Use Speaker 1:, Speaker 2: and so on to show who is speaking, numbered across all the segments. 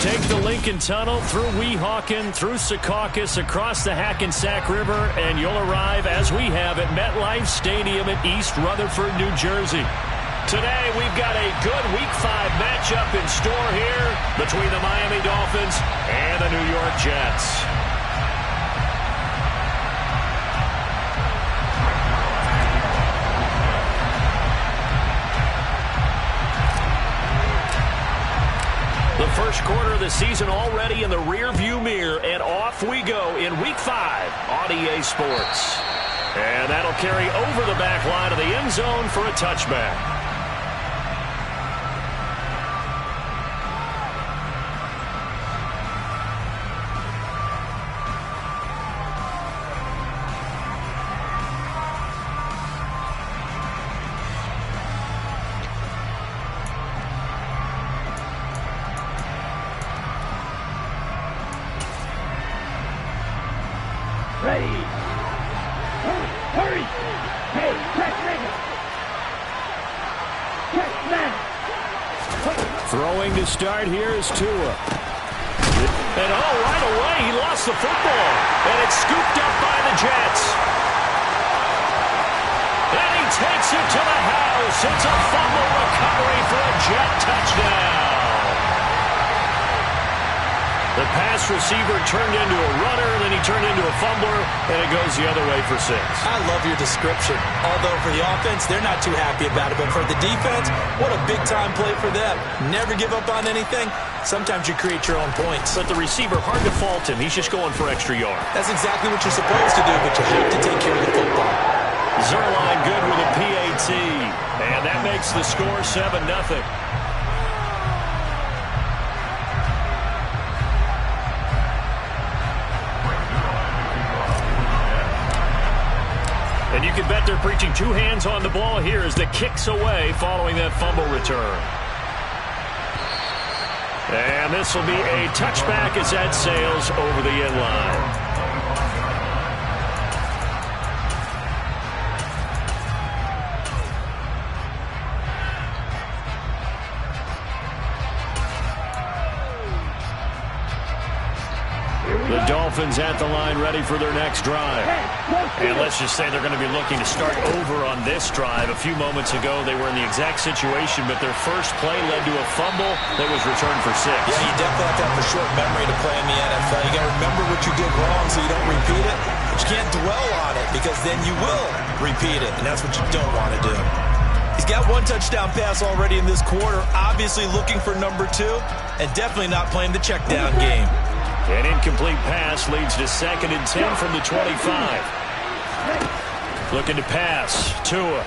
Speaker 1: Take the Lincoln Tunnel through Weehawken, through Secaucus, across the Hackensack River, and you'll arrive, as we have, at MetLife Stadium in East Rutherford, New Jersey. Today, we've got a good Week 5 matchup in store here between the Miami Dolphins and the New York Jets. The first quarter of the season already in the rearview mirror, and off we go in Week 5 on EA Sports. And that'll carry over the back line of the end zone for a touchback.
Speaker 2: Ready. Hurry. Hey, check nigga. Check man.
Speaker 1: Throwing to start here is Tua. And right away, he lost the football. And it's scooped up by the Jets. And he takes it to the house. It's a fumble recovery for a Jet touchdown. The pass receiver turned into a runner, then he turned into a fumbler, and it goes the other way for 6.
Speaker 3: I love your description. Although for the offense, they're not too happy about it. But for the defense, what a big-time play for them. Never give up on anything. Sometimes you create your own points.
Speaker 1: But the receiver, hard to fault him. He's just going for extra yard.
Speaker 3: That's exactly what you're supposed to do, but you have to take care of the football.
Speaker 1: Zuerlein good with a PAT. And that makes the score 7-0. And you can bet they're preaching two hands on the ball here as the kick's away following that fumble return. And this will be a touchback as that sails over the end line. The Dolphins at the line ready for their next drive. And let's just say they're going to be looking to start over on this drive. A few moments ago, they were in the exact situation, but their first play led to a fumble that was returned for 6.
Speaker 3: Yeah, you definitely have to have a short memory to play in the NFL. You got to remember what you did wrong so you don't repeat it. But you can't dwell on it because then you will repeat it, and that's what you don't want to do. He's got one touchdown pass already in this quarter, obviously looking for number 2, and definitely not playing the check down game.
Speaker 1: An incomplete pass leads to 2nd and 10 from the 25. Looking to pass. Tua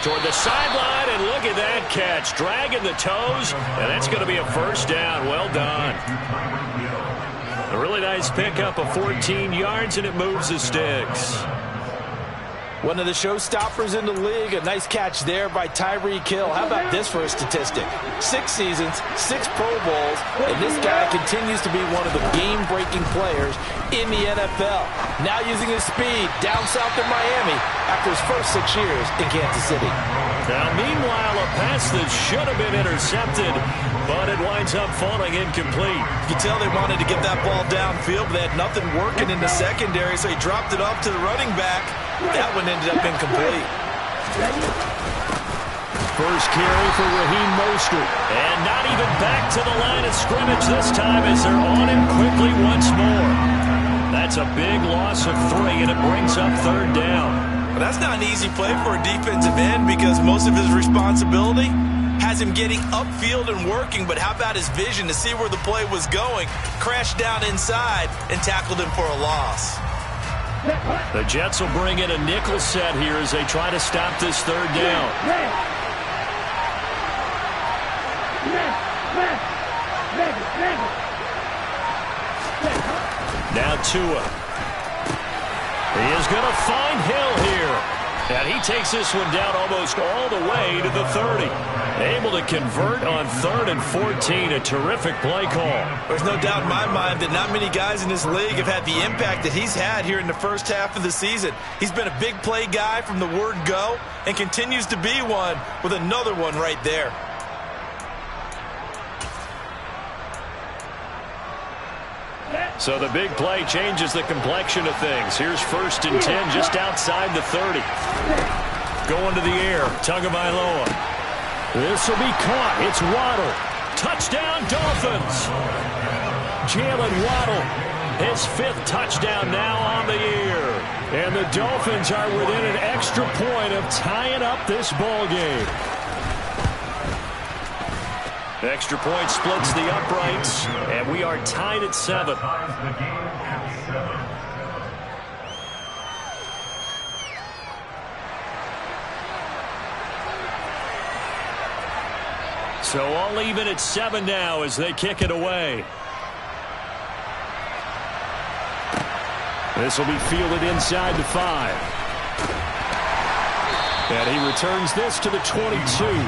Speaker 1: toward the sideline, and look at that catch. Dragging the toes, and that's going to be a first down. Well done. A really nice pickup of 14 yards, and it moves the sticks.
Speaker 3: One of the showstoppers in the league. A nice catch there by Tyreek Hill. How about this for a statistic? 6 seasons, 6 Pro Bowls, and this guy continues to be one of the game-breaking players in the NFL. Now using his speed down south in Miami after his first 6 years in Kansas City.
Speaker 1: Now, meanwhile, a pass that should have been intercepted, but it winds up falling incomplete.
Speaker 3: You can tell they wanted to get that ball downfield, but they had nothing working in the secondary, so he dropped it off to the running back. That one ended up incomplete.
Speaker 1: First carry for Raheem Mostert. And not even back to the line of scrimmage this time as they're on him quickly once more. That's a big loss of 3, and it brings up 3rd down.
Speaker 3: Well, that's not an easy play for a defensive end because most of his responsibility has him getting upfield and working, but how about his vision to see where the play was going, crashed down inside, and tackled him for a loss.
Speaker 1: The Jets will bring in a nickel set here as they try to stop this 3rd down. Now Tua. He is going to find Hill here. And he takes this one down almost all the way to the 30. Able to convert on 3rd and 14. A terrific play call.
Speaker 3: There's no doubt in my mind that not many guys in this league have had the impact that he's had here in the first half of the season. He's been a big play guy from the word go and continues to be one with another one right there.
Speaker 1: So the big play changes the complexion of things. Here's 1st and 10 just outside the 30. Going to the air, Tagovailoa. This will be caught. It's Waddle. Touchdown, Dolphins. Jalen Waddle, his 5th touchdown now on the year. And the Dolphins are within an extra point of tying up this ball game. Extra point splits the uprights, and we are tied at 7. So all even at 7 now as they kick it away. This will be fielded inside the 5. And he returns this to the 22.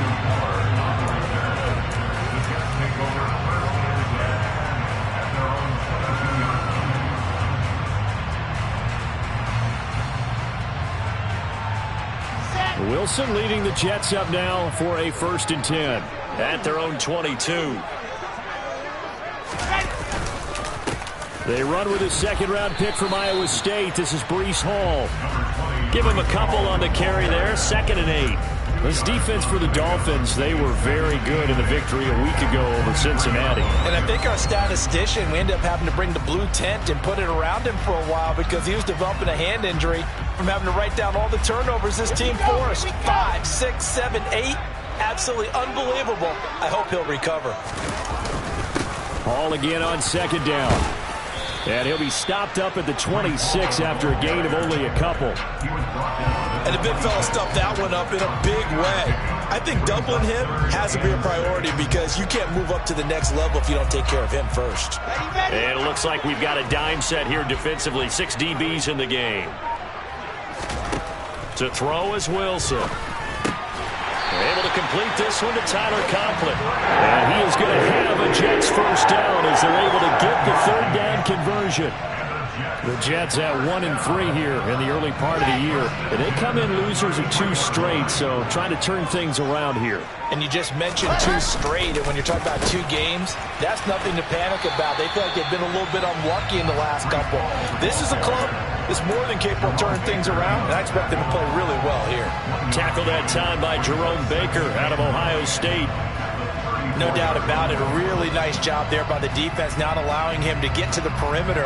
Speaker 1: Wilson leading the Jets up now for a 1st and 10 at their own 22. They run with a 2nd-round pick from Iowa State. This is Breece Hall. Give him a couple on the carry there. 2nd and 8. This defense for the Dolphins, they were very good in the victory a week ago over Cincinnati.
Speaker 3: And I think our statistician, we ended up having to bring the blue tent and put it around him for a while because he was developing a hand injury from having to write down all the turnovers this team forced. 5, 6, 7, 8. Absolutely unbelievable. I hope he'll recover.
Speaker 1: Hall again on 2nd down. And he'll be stopped up at the 26 after a gain of only a couple.
Speaker 3: And the big fella stuffed that one up in a big way. I think doubling him has to be a priority because you can't move up to the next level if you don't take care of him first.
Speaker 1: And it looks like we've got a dime set here defensively. 6 DBs in the game. To throw is Wilson. Able to complete this one to Tyler Conklin. And he is going to have a Jets 1st down as they're able to get the 3rd down conversion. The Jets at 1-3 here in the early part of the year. And they come in losers of 2 straight, so trying to turn things around here.
Speaker 3: And you just mentioned 2 straight, and when you're talking about 2 games, that's nothing to panic about. They feel like they've been a little bit unlucky in the last couple. This is a club that's more than capable of turning things around, and I expect them to play really well here.
Speaker 1: Tackled that time by Jerome Baker out of Ohio State.
Speaker 3: No doubt about it. A really nice job there by the defense, not allowing him to get to the perimeter.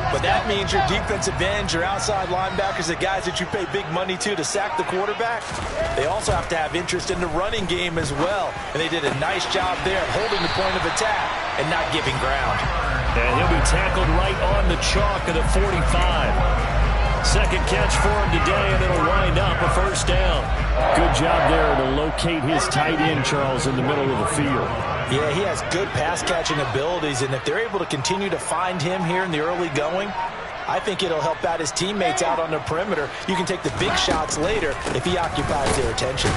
Speaker 3: But that means your defensive ends, your outside linebackers, the guys that you pay big money to sack the quarterback, they also have to have interest in the running game as well. And they did a nice job there holding the point of attack and not giving ground.
Speaker 1: And he'll be tackled right on the chalk of the 45. 2nd catch for him today, and it'll wind up a 1st down. Good job there to locate his tight end, Charles, in the middle of the field.
Speaker 3: Yeah, he has good pass-catching abilities, and if they're able to continue to find him here in the early going, I think it'll help out his teammates out on the perimeter. You can take the big shots later if he occupies their attention.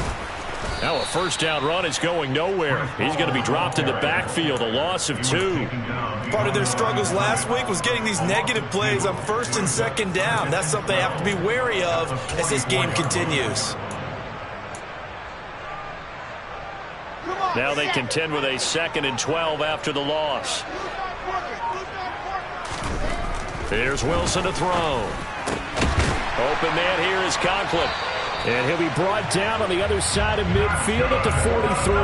Speaker 1: Now a 1st down run is going nowhere. He's going to be dropped in the backfield, a loss of 2.
Speaker 3: Part of their struggles last week was getting these negative plays on 1st and 2nd down. That's something they have to be wary of as this game continues.
Speaker 1: Now they contend with a 2nd and 12 after the loss. Here's Wilson to throw. Open man here is Conklin. And he'll be brought down on the other side of midfield at the 43.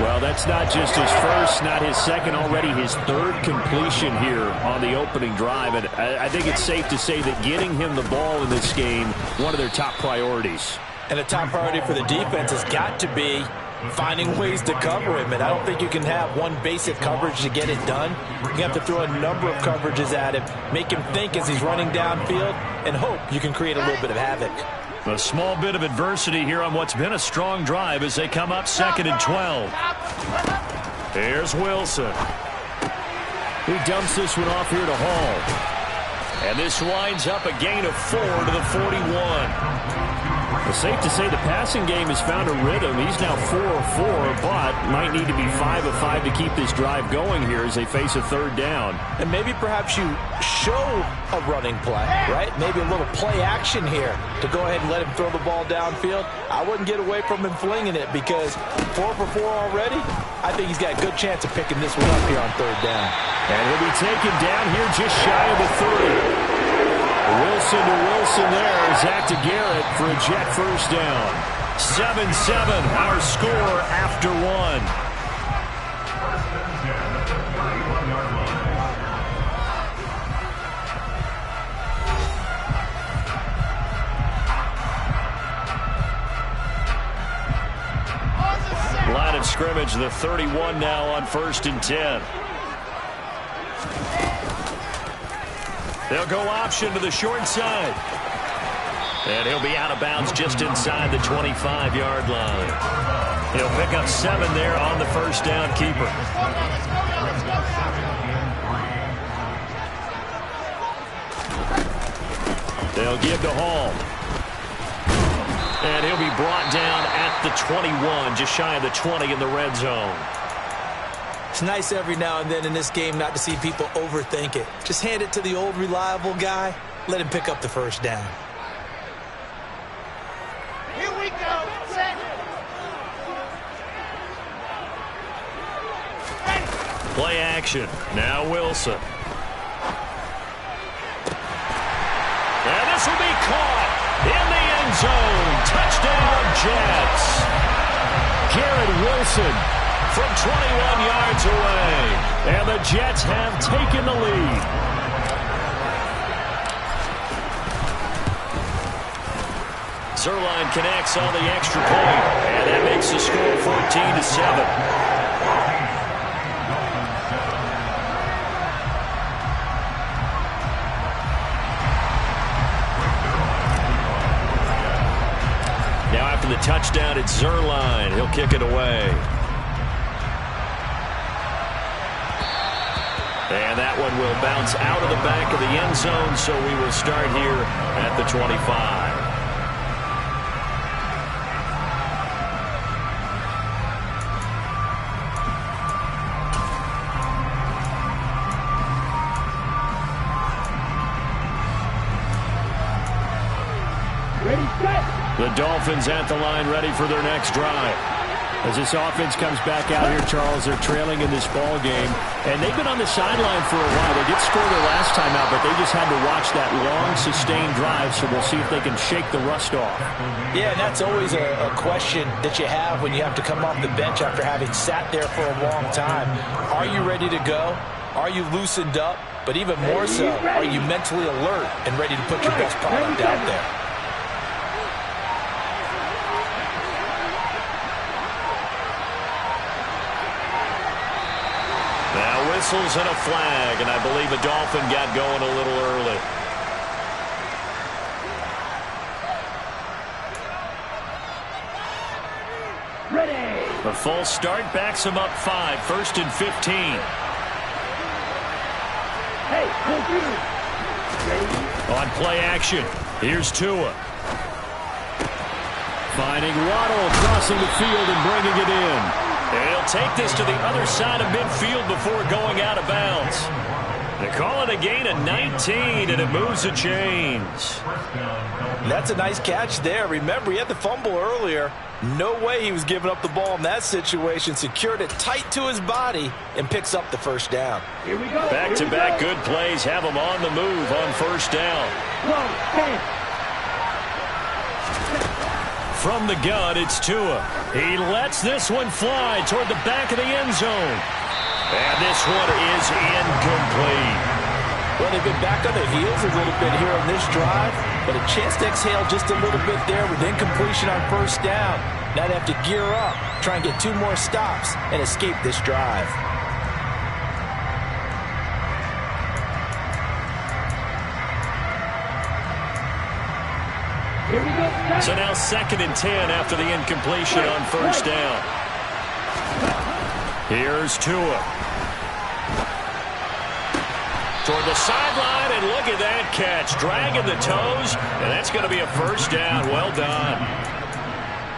Speaker 1: Well, that's not just his 1st, not his 2nd, already his 3rd completion here on the opening drive. And I think it's safe to say that getting him the ball in this game, one of their top priorities.
Speaker 3: And a top priority for the defense has got to be finding ways to cover him. And I don't think you can have one basic coverage to get it done. You have to throw a number of coverages at him, make him think as he's running downfield, and hope you can create a little bit of havoc.
Speaker 1: A small bit of adversity here on what's been a strong drive as they come up 2nd and 12. Here's Wilson. He dumps this one off here to Hall. And this winds up a gain of 4 to the 41. It's safe to say the passing game has found a rhythm. He's now 4 of 4, but might need to be 5 of 5 to keep this drive going here as they face a third down.
Speaker 3: And maybe perhaps you show a running play, right? Maybe a little play action here to go ahead and let him throw the ball downfield. I wouldn't get away from him flinging it because 4 for 4 already. I think he's got a good chance of picking this one up here on third down.
Speaker 1: And he'll be taken down here just shy of the 30. Wilson to Wilson there. Zach to Garrett for a Jet first down. 7-7, our score after one. Line of scrimmage, the 31 now on 1st and 10. They'll go option to the short side. And he'll be out of bounds just inside the 25-yard line. He'll pick up 7 there on the first down keeper. They'll give to Hall. And he'll be brought down at the 21, just shy of the 20 in the red zone.
Speaker 3: It's nice every now and then in this game not to see people overthink it. Just hand it to the old reliable guy. Let him pick up the first down.
Speaker 2: Here we go. Set.
Speaker 1: Play action. Now Wilson. And this will be caught in the end zone. Touchdown, Jets. Garrett Wilson from 21 yards away. And the Jets have taken the lead. Zuerlein connects on the extra point. And that makes the score 14-7. The touchdown, it's Zuerlein. He'll kick it away. And that one will bounce out of the back of the end zone, so we will start here at the 25. The Dolphins at the line ready for their next drive. As this offense comes back out here, Charles, they're trailing in this ball game. And they've been on the sideline for a while. They did score their last time out, but they just had to watch that long, sustained drive, so we'll see if they can shake the rust off.
Speaker 3: Yeah, and that's always a question that you have when you have to come off the bench after having sat there for a long time. Are you ready to go? Are you loosened up? But even more so, are you mentally alert and ready to put your best product out there?
Speaker 1: Whistles and a flag, and I believe a Dolphin got going a little early.
Speaker 2: Ready.
Speaker 1: A false start backs him up 5, 1st and 15.
Speaker 2: Hey, computer.
Speaker 1: On play action, here's Tua. Finding Waddle, crossing the field and bringing it in. And he'll take this to the other side of midfield before going out of bounds. They call it a gain of 19, and it moves the chains.
Speaker 3: That's a nice catch there. Remember, he had the fumble earlier. No way he was giving up the ball in that situation. Secured it tight to his body and picks up the first down.
Speaker 2: Here we go.
Speaker 1: Back-to-back good plays have him on the move on first down. From the gun, it's Tua. He lets this one fly toward the back of the end zone. And this one is incomplete.
Speaker 3: Well, they've been back on their heels a little bit here on this drive, but a chance to exhale just a little bit there with incompletion on first down. Now they have to gear up, try and get 2 more stops, and escape this drive.
Speaker 2: Here we go.
Speaker 1: So now 2nd and 10 after the incompletion on first down. Here's Tua. toward the sideline, and look at that catch. Dragging the toes, and that's going to be a first down. Well done.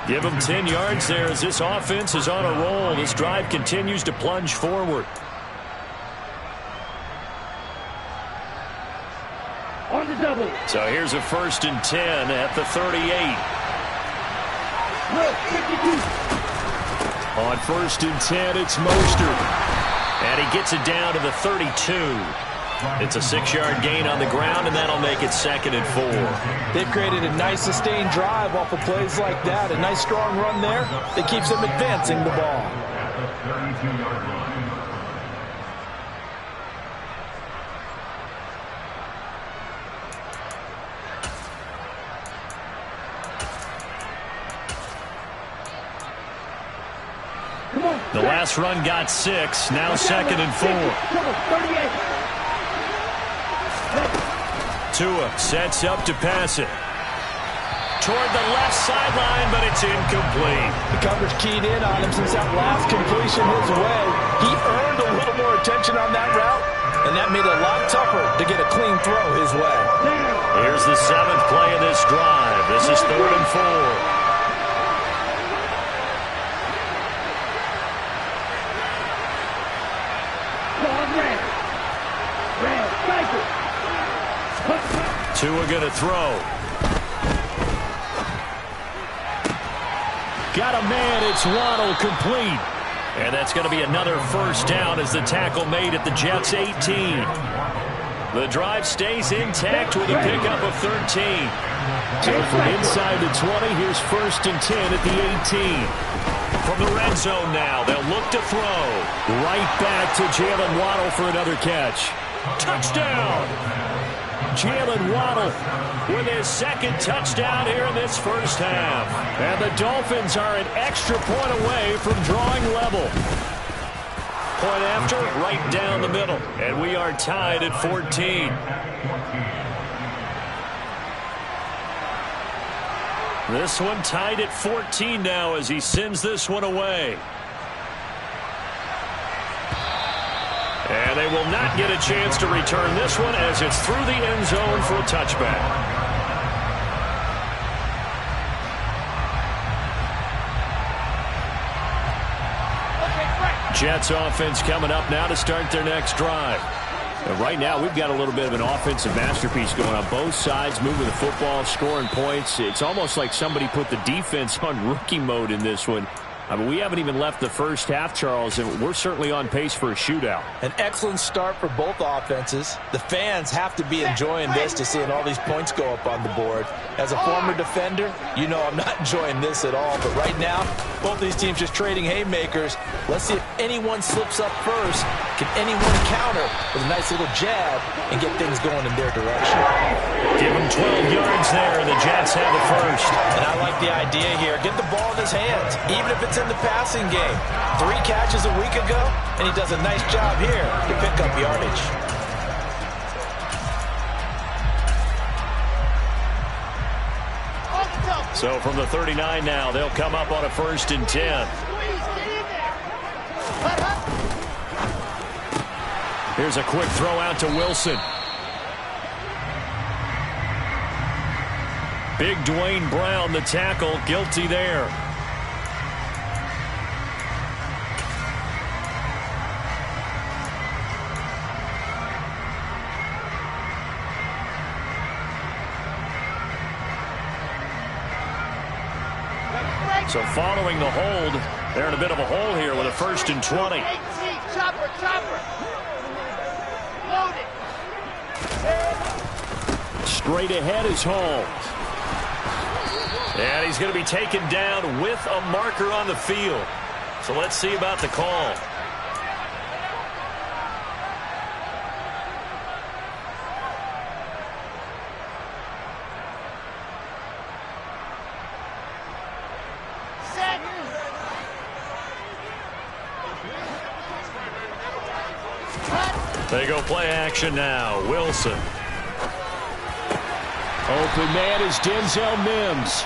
Speaker 1: Give him 10 yards there as this offense is on a roll. This drive continues to plunge forward.
Speaker 2: On the double.
Speaker 1: So here's a 1st and 10 at the 38.
Speaker 2: Look, 52.
Speaker 1: On 1st and 10, it's Mostert. And he gets it down to the 32. It's a 6-yard gain on the ground, and that'll make it 2nd and 4.
Speaker 3: They've created a nice sustained drive off of plays like that. A nice strong run there that keeps them advancing the ball.
Speaker 1: The last run got 6. Now 2nd and 4. Tua sets up to pass it. Toward the left sideline, but it's incomplete.
Speaker 3: The coverage keyed in on him since that last completion his way. He earned a little more attention on that route, and that made it a lot tougher to get a clean throw his way.
Speaker 1: Here's the 7th play of this drive. This is 3rd and 4. Tua going to throw. Got a man. It's Waddle, complete. And that's going to be another first down as the tackle made at the Jets' 18. The drive stays intact with a pickup of 13. So from inside the 20, here's 1st and 10 at the 18. From the red zone now, they'll look to throw. Right back to Jalen Waddle for another catch. Touchdown! Jalen Waddle with his 2nd touchdown here in this first half. And the Dolphins are an extra point away from drawing level. Point after, right down the middle. And we are tied at 14. This one tied at 14 now as he sends this one away. And they will not get a chance to return this one as it's through the end zone for a touchback. Jets offense coming up now to start their next drive. And right now, we've got a little bit of an offensive masterpiece going on both sides, moving the football, scoring points. It's almost like somebody put the defense on rookie mode in this one. I mean, we haven't even left the first half, Charles, and we're certainly on pace for a shootout.
Speaker 3: An excellent start for both offenses. The fans have to be enjoying this to seeing all these points go up on the board. As a former defender, you know I'm not enjoying this at all. But right now, both these teams just trading haymakers. Let's see if anyone slips up first. Can anyone counter with a nice little jab and get things going in their direction?
Speaker 1: Give him 12 yards there, and the Jets have the first.
Speaker 3: And I like the idea here. Get the ball in his hands, even if it's in the passing game. 3 catches a week ago, and he does a nice job here to pick up yardage.
Speaker 1: So from the 39 now, they'll come up on a 1st and 10. Here's a quick throw out to Wilson. Big Dwayne Brown, the tackle, guilty there. So following the hold, they're in a bit of a hole here with a 1st and 20.
Speaker 2: Chopper. Load it.
Speaker 1: Straight ahead is Hall. And he's going to be taken down with a marker on the field. So let's see about the call. They go play action now. Wilson. Open man is Denzel Mims.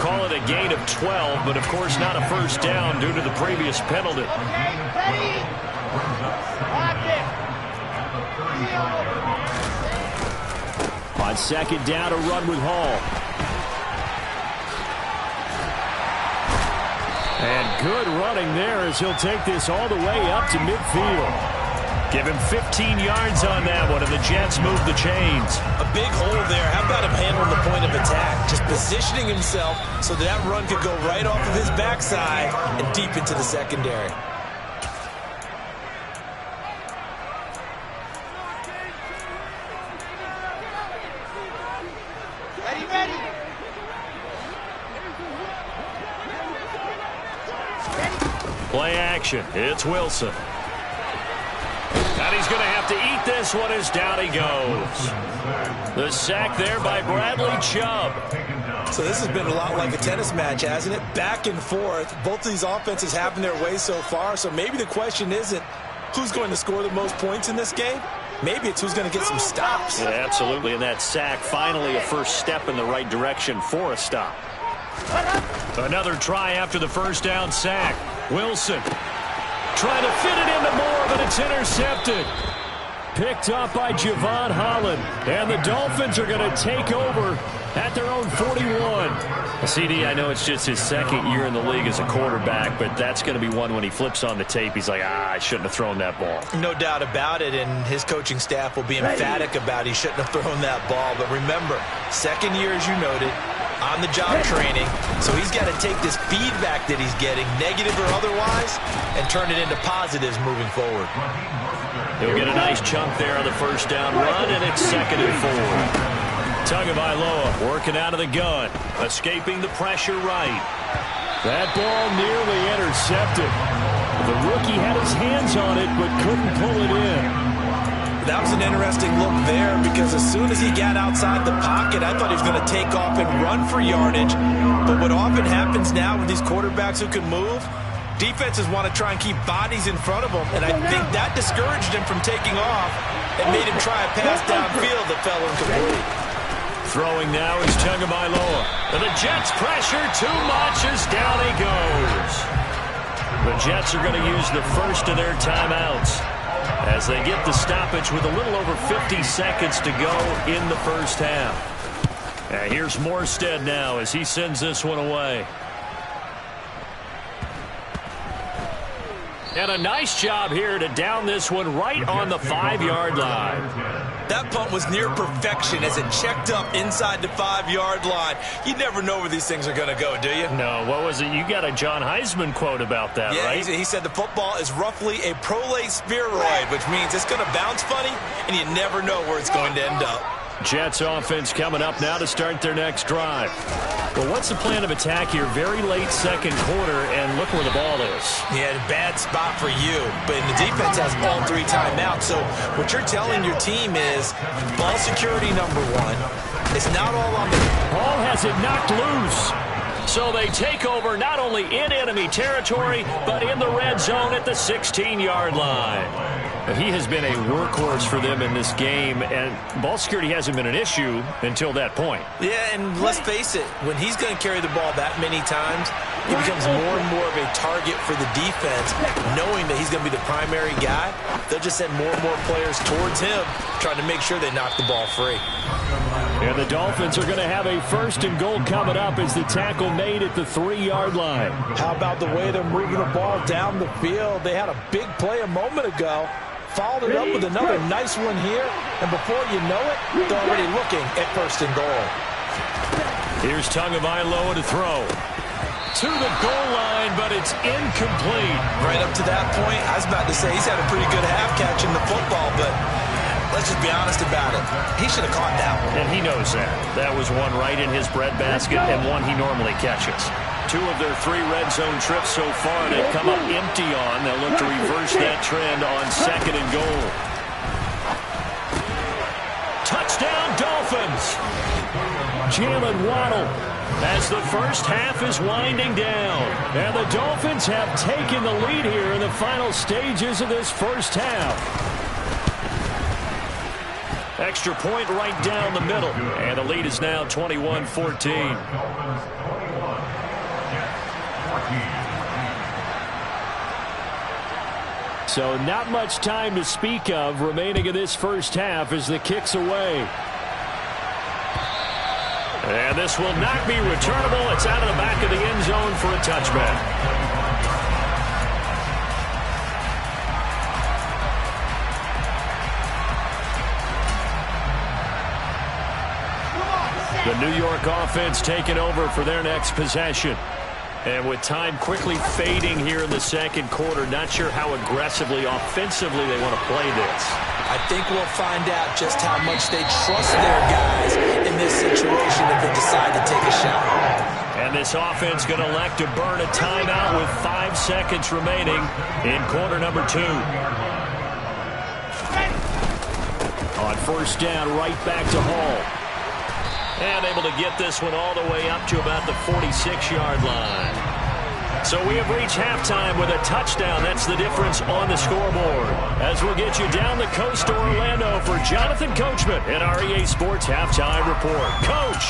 Speaker 1: Call it a gain of 12, but of course not a first down due to the previous penalty. On second down, a run with Hall. And good running there as he'll take this all the way up to midfield. Give him 15 yards on that one, and the Jets move the chains.
Speaker 3: A big hole there. How about him handling the point of attack? Just positioning himself so that run could go right off of his backside and deep into the secondary.
Speaker 2: Ready.
Speaker 1: Play action. It's Wilson. And he's going to have to eat this one as down he goes. The sack there by Bradley Chubb.
Speaker 3: So this has been a lot like a tennis match, hasn't it? Back and forth. Both of these offenses having their way so far. So maybe the question isn't who's going to score the most points in this game. Maybe it's who's going to get some stops.
Speaker 1: Yeah, absolutely. And that sack, finally a first step in the right direction for a stop. Another try after the first down sack. Wilson trying to fit it into Moore, but it's intercepted. Picked up by Javon Holland. And the Dolphins are going to take over at their own 41. CD, I know it's just his second year in the league as a quarterback, but that's going to be one when he flips on the tape. He's like, I shouldn't have thrown that ball.
Speaker 3: No doubt about it, and his coaching staff will be emphatic about he shouldn't have thrown that ball. But remember, second year, as you noted, on-the-job training, so he's got to take this feedback that he's getting, negative or otherwise, and turn it into positives moving forward.
Speaker 1: He'll get a nice chunk there on the first down run, and it's 2nd and 4. Tagovailoa working out of the gun, escaping the pressure right. That ball nearly intercepted. The rookie had his hands on it, but couldn't pull it in.
Speaker 3: That was an interesting look there because as soon as he got outside the pocket, I thought he was going to take off and run for yardage. But what often happens now with these quarterbacks who can move, defenses want to try and keep bodies in front of them, and I think that discouraged him from taking off and made him try a pass downfield that fell incomplete.
Speaker 1: Throwing now is Tagovailoa. And the Jets pressure too much as down he goes. The Jets are going to use the first of their timeouts as they get the stoppage with a little over 50 seconds to go in the first half. And here's Morstead now as he sends this one away. And a nice job here to down this one right on the 5-yard line.
Speaker 3: That punt was near perfection as it checked up inside the 5-yard line. You never know where these things are going to go, do you?
Speaker 1: No, what was it? You got a John Heisman quote about that, right?
Speaker 3: Yeah, he said the football is roughly a prolate spheroid, which means it's going to bounce funny, and you never know where it's going to end up.
Speaker 1: Jets offense coming up now to start their next drive. Well, what's the plan of attack here? Very late second quarter, and look where the ball is.
Speaker 3: Yeah, bad spot for you, but the defense has all 3 timeouts. So what you're telling your team is ball security number 1. It's not all on the...
Speaker 1: Ball has it knocked loose. So they take over not only in enemy territory, but in the red zone at the 16-yard line. He has been a workhorse for them in this game, and ball security hasn't been an issue until that point.
Speaker 3: Yeah, and let's face it, when he's going to carry the ball that many times, he becomes more and more of a target for the defense, knowing that he's going to be the primary guy. They'll just send more and more players towards him, trying to make sure they knock the ball free.
Speaker 1: And the Dolphins are going to have a 1st and goal coming up as the tackle made at the 3-yard line.
Speaker 3: How about the way they're moving the ball down the field? They had a big play a moment ago. Followed it up with another nice one here, and before you know it, they're already looking at 1st and goal.
Speaker 1: Here's Tagovailoa to throw. To the goal line, but it's incomplete.
Speaker 3: Right up to that point, I was about to say he's had a pretty good half catching the football, but let's just be honest about it. He should have caught that one.
Speaker 1: And he knows that. That was one right in his breadbasket and one he normally catches. 2 of their 3 red zone trips so far they've come up empty on. They'll look to reverse that trend on 2nd and goal. Touchdown Dolphins! Jalen Waddle as the first half is winding down. And the Dolphins have taken the lead here in the final stages of this first half. Extra point right down the middle. And the lead is now 21-14. So not much time to speak of remaining in this first half as the kick's away. And this will not be returnable. It's out of the back of the end zone for a touchback. The New York offense taking over for their next possession. And with time quickly fading here in the second quarter, not sure how aggressively, offensively they want to play this.
Speaker 3: I think we'll find out just how much they trust their guys in this situation if they decide to take a shot.
Speaker 1: And this offense going to elect to burn a timeout with 5 seconds remaining in quarter number 2. On first down, right back to Hall. And able to get this one all the way up to about the 46-yard line. So we have reached halftime with a touchdown. That's the difference on the scoreboard. As we'll get you down the coast to Orlando for Jonathan Coachman at our EA Sports Halftime Report. Coach!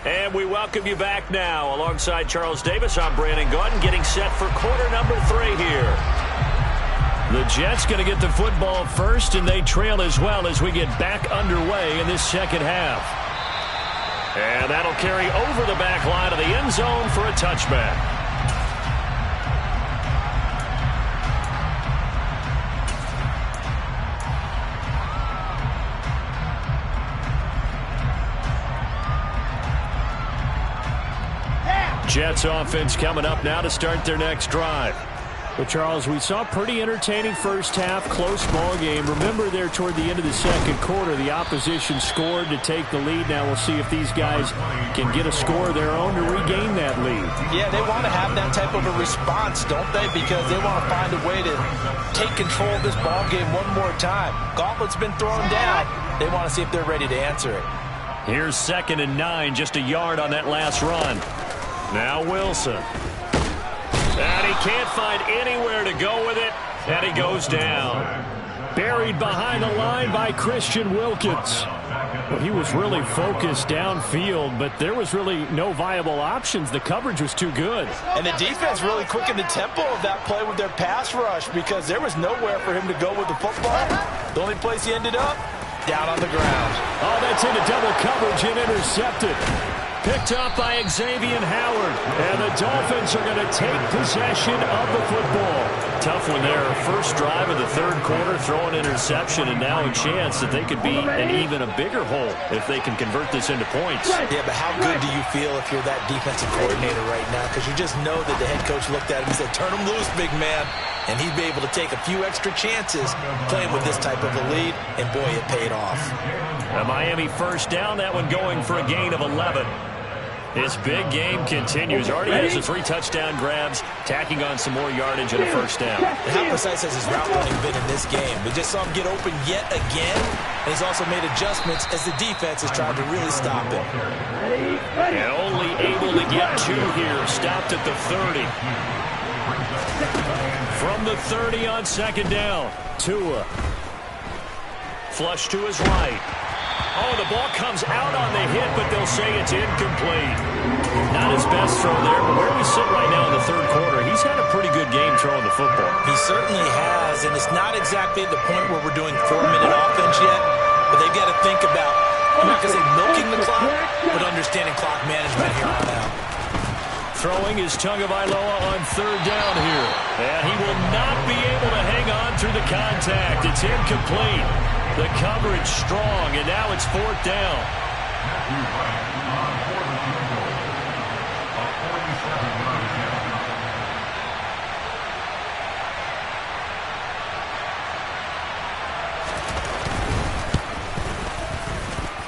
Speaker 1: And we welcome you back now. Alongside Charles Davis, I'm Brandon Gaudin, getting set for quarter number 3 here. The Jets going to get the football first, and they trail as well as we get back underway in this second half. And that'll carry over the back line of the end zone for a touchback. Jets offense coming up now to start their next drive. Well, Charles, we saw a pretty entertaining first half, close ball game. Remember there toward the end of the second quarter, the opposition scored to take the lead. Now we'll see if these guys can get a score of their own to regain that lead.
Speaker 3: Yeah, they want to have that type of a response, don't they? Because they want to find a way to take control of this ball game one more time. Gauntlet's been thrown down. They want to see if they're ready to answer it.
Speaker 1: Here's 2nd and 9, just a yard on that last run. Now Wilson. And he can't find anywhere to go with it, and he goes down. Buried behind the line by Christian Wilkins. Well, he was really focused downfield, but there was really no viable options. The coverage was too good.
Speaker 3: And the defense really quickened the tempo of that play with their pass rush because there was nowhere for him to go with the football. The only place he ended up, down on the ground.
Speaker 1: Oh, that's into double coverage and intercepted. Picked up by Xavier Howard. And the Dolphins are going to take possession of the football. Tough one there. First drive of the third quarter, throw an interception, and now a chance that they could be in even a bigger hole if they can convert this into points.
Speaker 3: Yeah, but how good do you feel if you're that defensive coordinator right now? Because you just know that the head coach looked at him and said, turn him loose, big man. And he'd be able to take a few extra chances playing with this type of a lead, and boy, it paid off.
Speaker 1: A Miami first down, that one going for a gain of 11. His big game continues. Already has the 3 touchdown grabs, tacking on some more yardage and a first down.
Speaker 3: And how precise has his route running been in this game? We just saw him get open yet again, and he's also made adjustments as the defense has tried to really stop him.
Speaker 1: And only able to get 2 here. Stopped at the 30. From the 30 on second down, Tua. Flush to his right. Oh, the ball comes out on the hit, but they'll say it's incomplete. Not his best throw there, but where we sit right now in the third quarter, he's had a pretty good game throwing the football.
Speaker 3: He certainly has, and it's not exactly at the point where we're doing 4-minute offense yet, but they've got to think about, I'm not going to say milking the clock, but understanding clock management here on out.
Speaker 1: Throwing is Tagovailoa on third down here. And he will not be able to hang on through the contact. It's incomplete. The coverage strong, and now it's 4th down.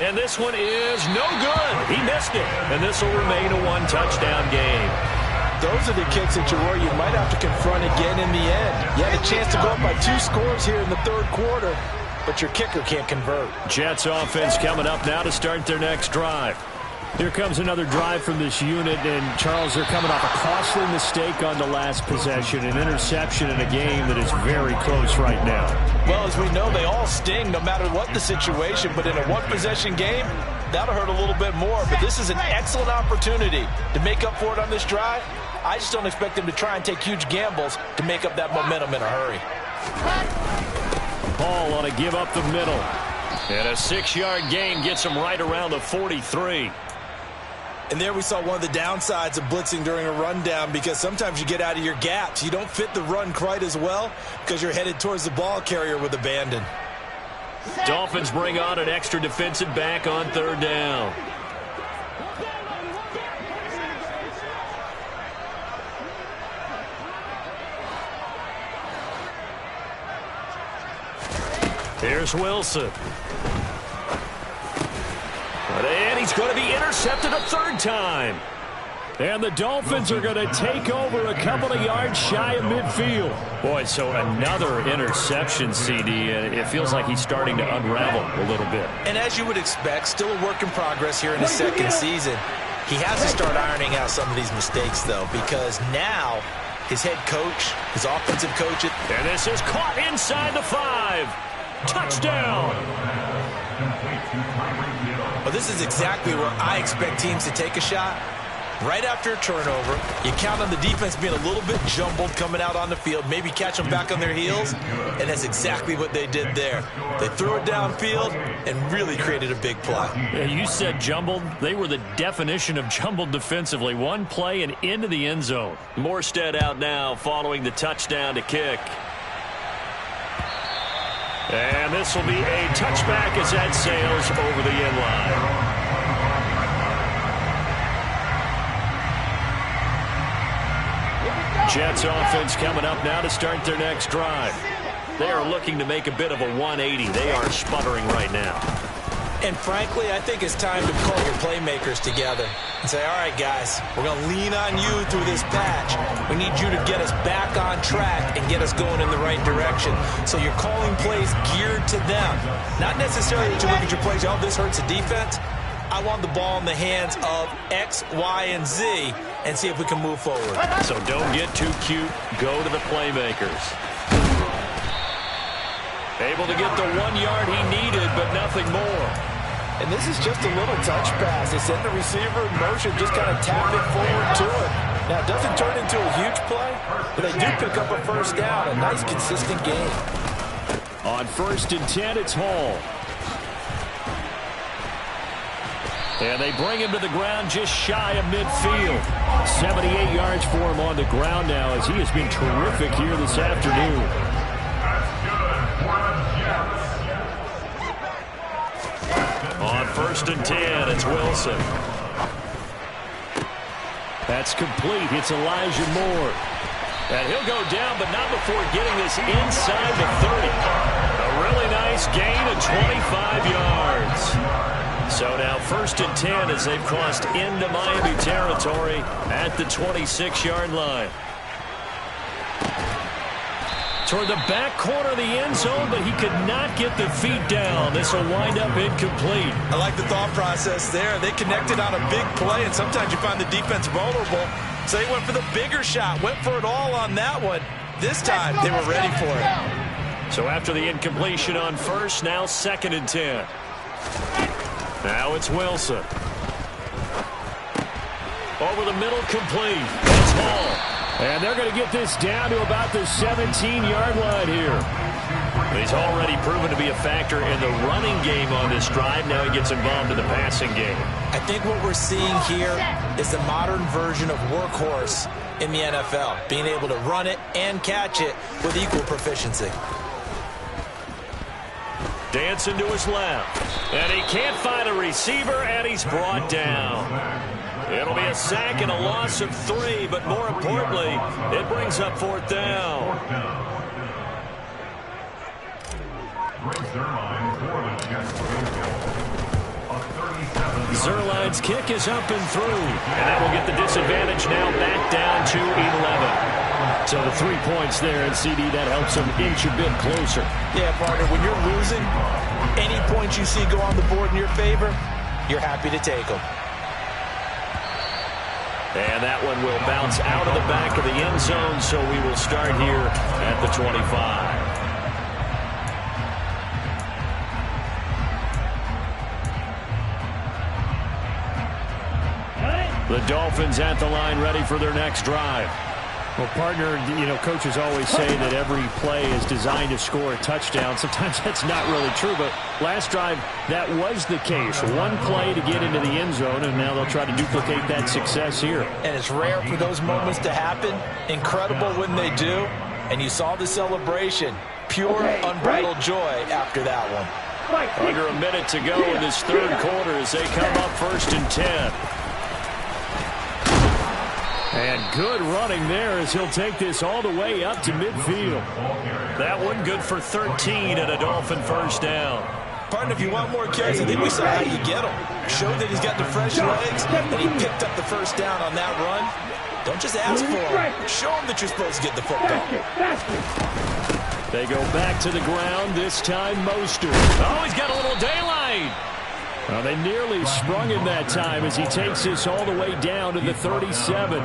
Speaker 1: And this one is no good. He missed it. And this will remain a 1-touchdown game.
Speaker 3: Those are the kicks that you might have to confront again in the end. You had a chance to go up by 2 scores here in the third quarter, but your kicker can't convert.
Speaker 1: Jets offense coming up now to start their next drive. Here comes another drive from this unit, and Charles, they're coming off a costly mistake on the last possession, an interception in a game that is very close right now.
Speaker 3: Well, as we know, they all sting no matter what the situation, but in a one-possession game, that'll hurt a little bit more. But this is an excellent opportunity to make up for it on this drive. I just don't expect them to try and take huge gambles to make up that momentum in a hurry.
Speaker 1: Hall on a give up the middle. And a 6-yard gain gets him right around the 43.
Speaker 3: And there we saw one of the downsides of blitzing during a rundown, because sometimes you get out of your gaps. You don't fit the run quite as well because you're headed towards the ball carrier with abandon.
Speaker 1: Dolphins bring on an extra defensive back on 3rd down. Here's Wilson. And he's going to be intercepted a 3rd time. And the Dolphins are going to take over a couple of yards shy of midfield. Boy, so another interception, CD. It feels like he's starting to unravel a little bit.
Speaker 3: And as you would expect, still a work in progress here in his 2nd season. He has to start ironing out some of these mistakes, though, because now his head coach, his offensive coach.
Speaker 1: And this is caught inside the 5. Touchdown.
Speaker 3: Well, this is exactly where I expect teams to take a shot. Right after a turnover, you count on the defense being a little bit jumbled coming out on the field, maybe catch them back on their heels, and that's exactly what they did there. They threw it downfield and really created a big play.
Speaker 1: Yeah, you said jumbled. They were the definition of jumbled defensively. One play and into the end zone. Morstead out now following the touchdown to kick. And this will be a touchback as that sails over the end line. Jets offense coming up now to start their next drive. They are looking to make a bit of a 180. They are sputtering right now.
Speaker 3: And frankly, I think it's time to call your playmakers together and say, all right, guys, we're going to lean on you through this patch. We need you to get us back on track and get us going in the right direction. So you're calling plays geared to them. Not necessarily that you look at your plays, oh, this hurts the defense. I want the ball in the hands of X, Y, and Z and see if we can move forward.
Speaker 1: So don't get too cute. Go to the playmakers. Able to get the 1 yard he needed, but nothing more.
Speaker 3: And this is just a little touch pass. They send the receiver in motion, just kind of tap it forward to it. Now, it doesn't turn into a huge play, but they do pick up a 1st down. A nice, consistent game.
Speaker 1: On 1st and 10, it's Hall. And they bring him to the ground just shy of midfield. 78 yards for him on the ground now, as he has been terrific here this afternoon. On 1st and 10, it's Wilson. That's complete. It's Elijah Moore. And he'll go down, but not before getting this inside the 30. A really nice gain of 25 yards. So now 1st and 10 as they've crossed into Miami territory at the 26-yard line. Toward the back corner of the end zone, but he could not get the feet down. This will wind up incomplete.
Speaker 3: I like the thought process there. They connected on a big play, and sometimes you find the defense vulnerable. So they went for the bigger shot, went for it all on that one. This time, they were ready for it.
Speaker 1: So after the incompletion on 1st, now 2nd and 10. Now it's Wilson. Over the middle, complete. It's Hall. And they're going to get this down to about the 17-yard line here. He's already proven to be a factor in the running game on this drive. Now he gets involved in the passing game.
Speaker 3: I think what we're seeing here is the modern version of workhorse in the NFL, being able to run it and catch it with equal proficiency.
Speaker 1: Dancing to his left. And he can't find a receiver, and he's brought down. It'll be a sack and a loss of 3, but more importantly, it brings up 4th down. Zerline's kick is up and through, and that will get the disadvantage now back down to 11. So the 3 points there, and CD, that helps them inch a bit closer.
Speaker 3: Yeah, partner, when you're losing, any points you see go on the board in your favor, you're happy to take them.
Speaker 1: And that one will bounce out of the back of the end zone, so we will start here at the 25. The Dolphins at the line, ready for their next drive.
Speaker 4: Well, partner, coaches always say that every play is designed to score a touchdown. Sometimes that's not really true, but last drive, that was the case. One play to get into the end zone, and now they'll try to duplicate that success here.
Speaker 3: And it's rare for those moments to happen. Incredible when they do. And you saw the celebration. Pure, unbridled joy after that one.
Speaker 1: Under a minute to go in this third quarter as they come up 1st and 10.
Speaker 4: And good running there as he'll take this all the way up to midfield.
Speaker 1: That one good for 13 and a Dolphin first down.
Speaker 3: Partner, if you want more carries, I think we saw how you get them. Showed that he's got the fresh legs, and he picked up the first down on that run. Don't just ask for him. Show him that you're supposed to get the football.
Speaker 1: They go back to the ground, this time Mostert. Oh, he's got a little daylight.
Speaker 4: Well, they nearly sprung him that time as he takes this all the way down to the 37.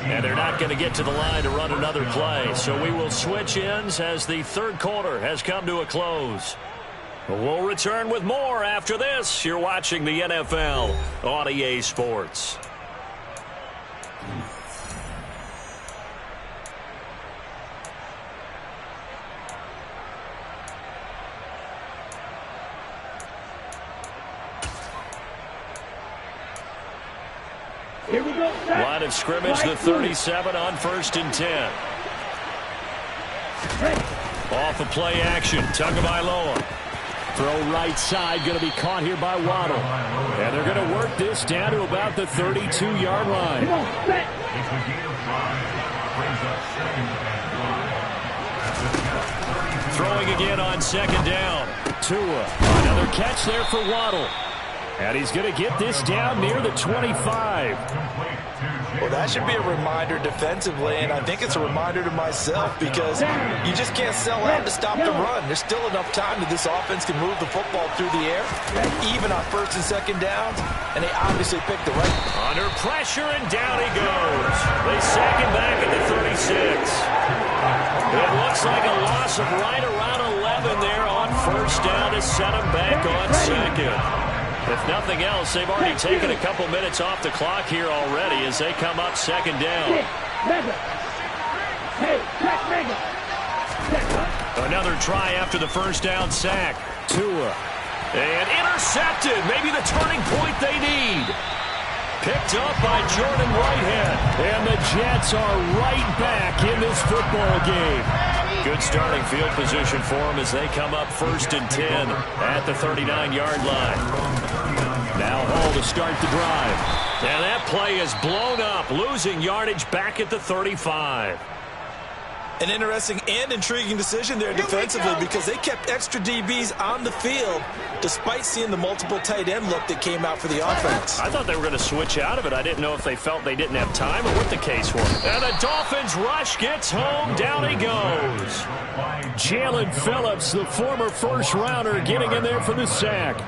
Speaker 1: And they're not going to get to the line to run another play. So we will switch ends as the third quarter has come to a close. We'll return with more after this. You're watching the NFL on EA Sports.
Speaker 2: Here we go.
Speaker 1: Line of scrimmage, the 37 on 1st and 10. Off of play action, Tagovailoa.
Speaker 4: Throw right side, going to be caught here by Waddle. And they're going to work this down to about the 32-yard line.
Speaker 2: Come on, set.
Speaker 1: Throwing again on 2nd down.
Speaker 4: Tua, another catch there for Waddle. And he's going to get this down near the 25.
Speaker 3: Well, that should be a reminder defensively, and I think it's a reminder to myself because you just can't sell out to stop the run. There's still enough time that this offense can move the football through the air, even on 1st and 2nd downs, and they obviously picked the right.
Speaker 1: Under pressure, and down he goes. They sack him back at the 36. It looks like a loss of right around 11 there on 1st down to set him back on 2nd. If nothing else, they've already taken a couple minutes off the clock here already as they come up 2nd down. Another try after the 1st down sack.
Speaker 4: Tua.
Speaker 1: And intercepted. Maybe the turning point they need. Picked up by Jordan Whitehead.
Speaker 4: And the Jets are right back in this football game.
Speaker 1: Good starting field position for them as they come up 1st and 10 at the 39-yard line. Now Hall to start the drive. And that play is blown up, losing yardage back at the 35.
Speaker 3: An interesting and intriguing decision there defensively because they kept extra DBs on the field despite seeing the multiple tight end look that came out for the offense.
Speaker 1: I thought they were going to switch out of it. I didn't know if they felt they didn't have time or what the case was. And the Dolphins rush gets home. Down he goes.
Speaker 4: Jalen Phillips, the former first-rounder, getting in there for the sack.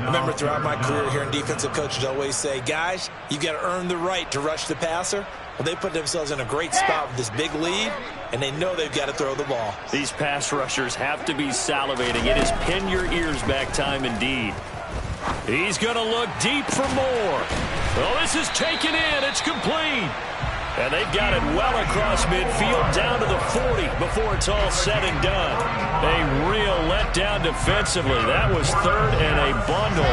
Speaker 3: Remember, throughout my career here in defensive coaches always say, guys, you got to earn the right to rush the passer. Well, they put themselves in a great spot with this big lead, and they know they've got to throw the ball.
Speaker 1: These pass rushers have to be salivating. It is pin your ears back time indeed. He's going to look deep for more. Oh, this is taken in. It's complete. And they've got it well across midfield down to the 40 before it's all said and done. A real letdown defensively. That was 3rd and a bundle,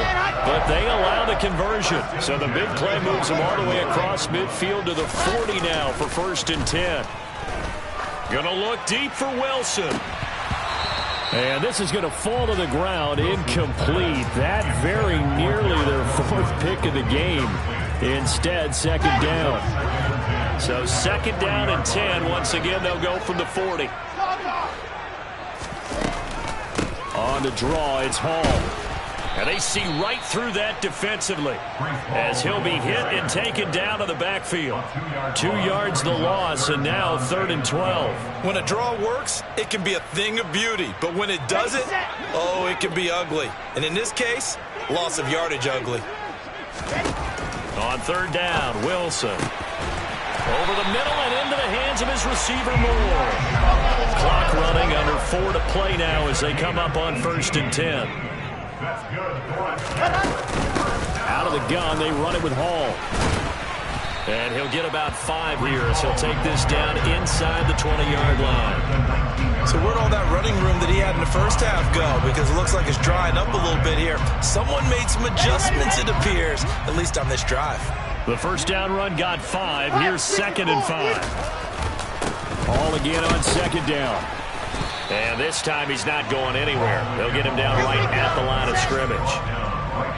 Speaker 1: but they allow the conversion. So the big play moves them all the way across midfield to the 40 now for 1st and 10. Going to look deep for Wilson.
Speaker 4: And this is going to fall to the ground, incomplete. That very nearly their 4th pick of the game. Instead, 2nd down.
Speaker 1: So 2nd down and 10. Once again, they'll go from the 40.
Speaker 4: On the draw, it's Hall.
Speaker 1: And they see right through that defensively as he'll be hit and taken down to the backfield. 2 yards the loss, and now 3rd and 12.
Speaker 3: When a draw works, it can be a thing of beauty. But when it doesn't, oh, it can be ugly. And in this case, loss of yardage ugly.
Speaker 1: On third down, Wilson. Over the middle and into the hands of his receiver, Moore. Clock running, under 4 to play now as they come up on 1st and 10. Out of the gun, they run it with Hall. And he'll get about 5 here as he'll take this down inside the 20-yard line.
Speaker 3: So where'd all that running room that he had in the first half go? Because it looks like it's drying up a little bit here. Someone made some adjustments, it appears, at least on this drive.
Speaker 1: The first down run got 5. Here's 2nd and 5. Hall again on 2nd down. And this time he's not going anywhere. They'll get him down right at the line of scrimmage.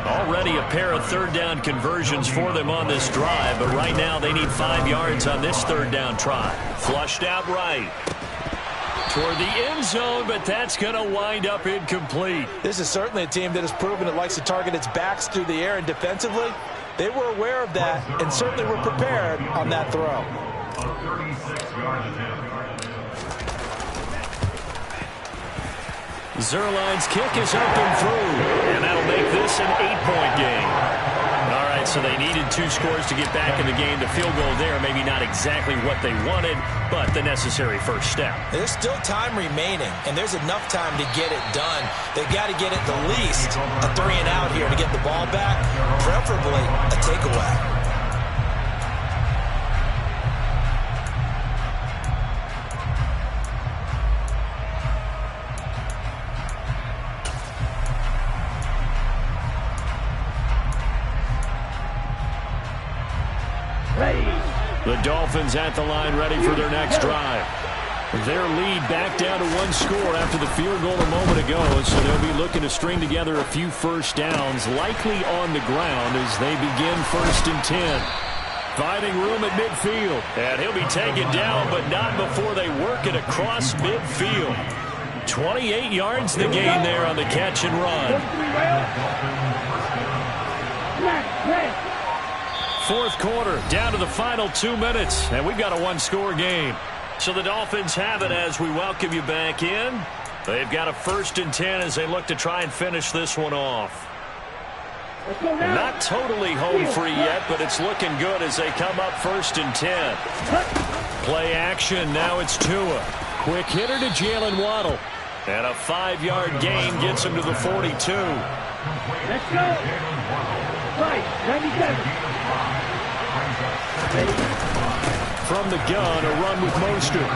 Speaker 1: Already a pair of third down conversions for them on this drive, but right now they need 5 yards on this third down try. Flushed out right. Toward the end zone, but that's going to wind up incomplete.
Speaker 3: This is certainly a team that has proven it likes to target its backs through the air, and defensively, they were aware of that and certainly were prepared on that throw.
Speaker 1: Zuerlein's kick is up and through, and that'll make this an 8-point game. All right, so they needed 2 scores to get back in the game. The field goal there, maybe not exactly what they wanted, but the necessary first step.
Speaker 3: There's still time remaining, and there's enough time to get it done. They've got to get at the least a 3-and-out here to get the ball back, preferably a takeaway.
Speaker 1: The Dolphins at the line ready for their next drive. Their lead back down to 1 score after the field goal a moment ago, so they'll be looking to string together a few first downs, likely on the ground as they begin 1st and 10. Finding room at midfield. And he'll be taken down, but not before they work it across midfield. 28 yards the gain there on the catch and run. 4th quarter, down to the final 2 minutes, and we've got a 1-score game. So the Dolphins have it as we welcome you back in. They've got a 1st and 10 as they look to try and finish this one off. Not totally home free yet, but it's looking good as they come up 1st and 10. Play action, now it's Tua. Quick hitter to Jalen Waddle. And a 5-yard gain gets him to the 42.
Speaker 2: Let's go. Right, 97.
Speaker 1: From the gun, a run with Mostert.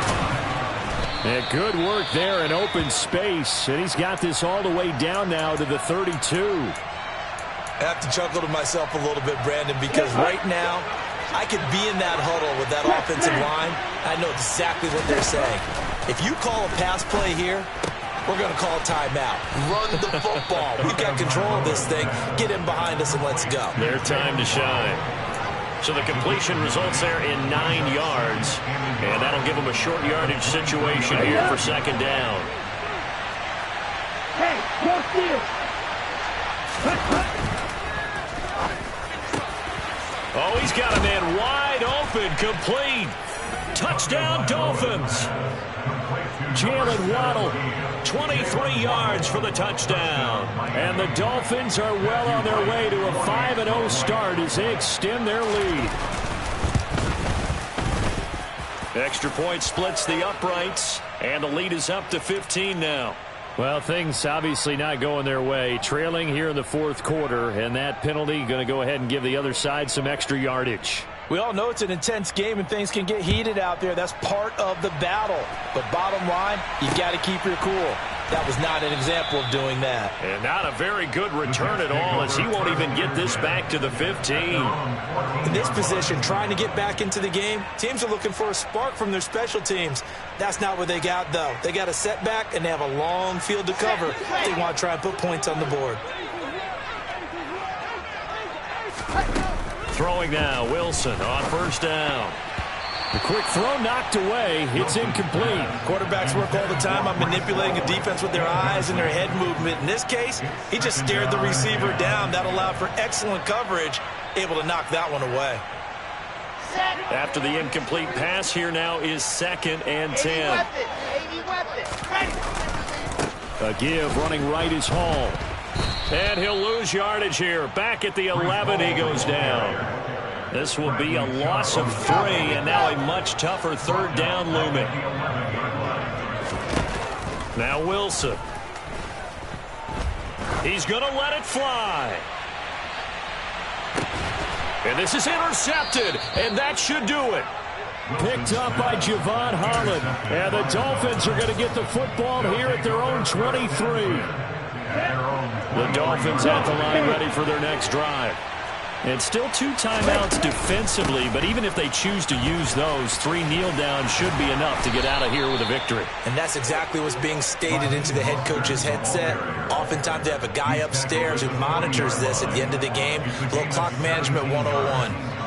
Speaker 1: And good work there in open space. And he's got this all the way down now to the 32.
Speaker 3: I have to chuckle to myself a little bit, Brandon, because right now I could be in that huddle with that offensive line. I know exactly what they're saying. If you call a pass play here, we're going to call a timeout. Run the football. We've got control of this thing. Get in behind us and let's go.
Speaker 1: Their time to shine. So the completion results there in 9 yards. And that'll give them a short yardage situation here for 2nd down.
Speaker 2: Hey, go steal.
Speaker 1: Oh, he's got a man wide open, complete. Touchdown, Dolphins. Jalen Waddle, 23 yards for the touchdown. And the Dolphins are well on their way to a 5-0 start as they extend their lead. Extra point splits the uprights, and the lead is up to 15 now. Well, things obviously not going their way. Trailing here in the 4th quarter, and that penalty going to go ahead and give the other side some extra yardage.
Speaker 3: We all know it's an intense game and things can get heated out there. That's part of the battle. But bottom line, you've got to keep your cool. That was not an example of doing that.
Speaker 1: And not a very good return at all as he won't even get this back to the 15.
Speaker 3: In this position, trying to get back into the game, teams are looking for a spark from their special teams. That's not what they got, though. They got a setback, and they have a long field to cover. They want to try and put points on the board.
Speaker 1: Throwing now, Wilson on 1st down. The quick throw knocked away. It's incomplete.
Speaker 3: Quarterbacks work all the time on manipulating a defense with their eyes and their head movement. In this case, he just stared the receiver down. That allowed for excellent coverage, able to knock that one away.
Speaker 1: After the incomplete pass, here now is 2nd and 10. A give running right is Hall. And he'll lose yardage here. Back at the 11, he goes down. This will be a loss of 3, and now a much tougher third down looming. Now Wilson. He's going to let it fly. And this is intercepted, and that should do it. Picked up by Javon Holland. And the Dolphins are going to get the football here at their own 23. The Dolphins at the line ready for their next drive. And still 2 timeouts defensively, but even if they choose to use those, 3 kneel downs should be enough to get out of here with a victory.
Speaker 3: And that's exactly what's being stated into the head coach's headset. Oftentimes they have a guy upstairs who monitors this at the end of the game. Little clock management 101.